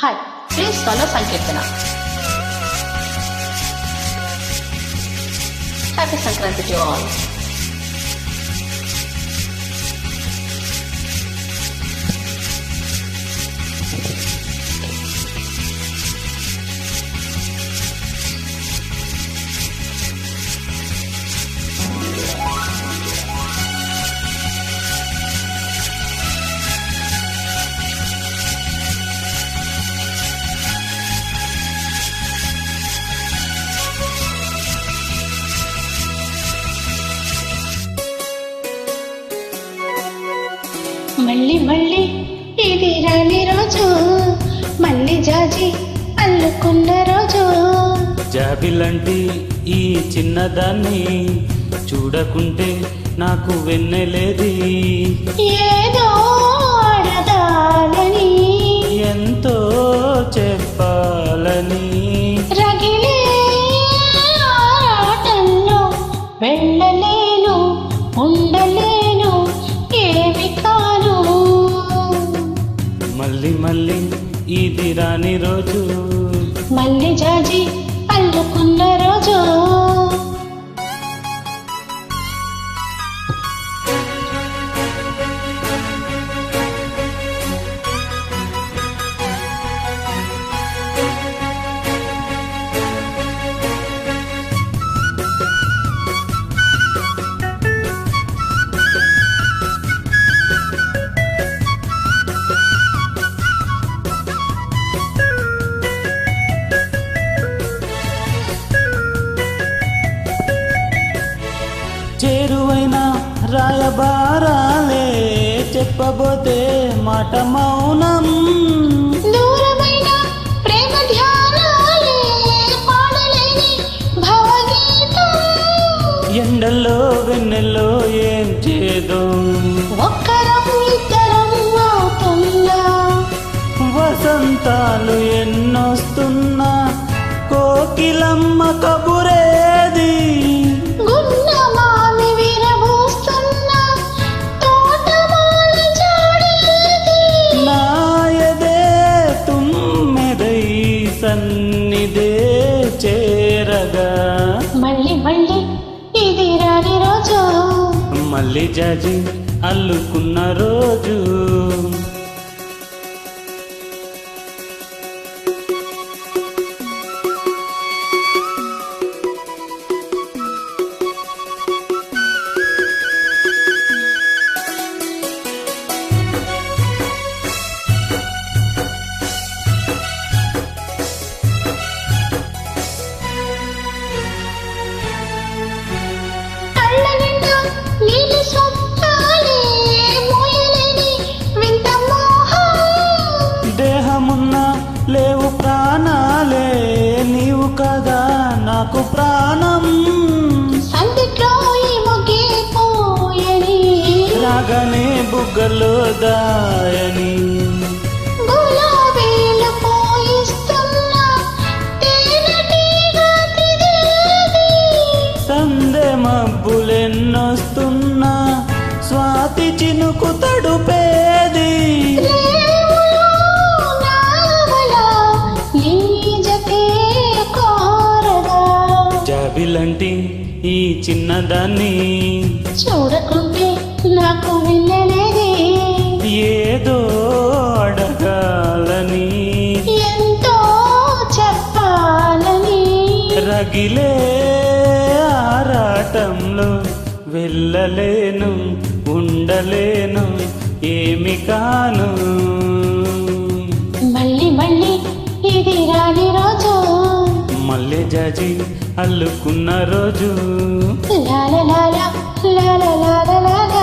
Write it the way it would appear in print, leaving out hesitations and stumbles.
Hi, please follow Sankirtana. Happy Sankranti to all. మళ్ళీ మళ్ళీ ఇది రాని రోజు, మళ్ళీ జాజి అల్లుకున్న రోజు. జాబిలంటి ఈ చిన్నదాన్ని చూడకుంటే నాకు వెన్నెలేది. ఏదో అడగాలని, ఎంతో చెప్పాలని, రగిలే ఆటల్లో వెళ్ళలేను, ఉండలేను, ఏమి కాను. మళ్ళీ మళ్ళీ ఇది రాని రోజు, మళ్ళీ జాజి అల్లుకున్న రోజు. చేరువైన రాయబారాలే చెప్పబోతే మాట మౌనం. దూరమైన ప్రేమ ధ్యానాలే పాడలేని భవగీతం. ఎండల్లో వెన్నెల్లో ఏం చేదో, ఒక్కరం ఇద్దరం అవుతున్నా, వసంతాలు ఎన్నొస్తున్నా, కోకిలమ్మ కబురేది. గున్నమామి విరబూస్తున్నా, తోటమాలి జాడేది. నాయదే తుమ్మెదై సన్నిదే చేరగా, మళ్ళీ మళ్ళీ ఇది రాని రోజు, మళ్ళీ జాజి అల్లుకున్న రోజు. కళ్ళ నిండా నీలి స్వప్నాలే మోయలేని వింత మోహం. దేహమున్న లేవు ప్రాణాలే, నీవు కదా నాకు ప్రాణం. సందిట్లో ఈ మొగ్గే పోయని, రాగానే బుగ్గలో దాయని, గులాబీలు పోయిస్తున్న తేనెటీగ తిరిగేది. సందె మబ్బులెన్నొస్తున్నా, స్వాతి చినుకు తడుపేది. రేవులో నావలా నీ జతే కోరగా, జాబిలంటి ఈ చిన్నదాన్ని చూడకుంటే నాకు వినలేదే. ఏదో అడగాలని, ఎంతో చెప్పాలని, రగిలే ఆరాటంలో వెళ్ళలేను, ఉండలేను, ఏమి కాను. మళ్ళీ మళ్ళీ ఇది రాని రోజు, మళ్ళీ జాజి అల్లుకున్న రోజు. లాల లాల లాల లాల లాల.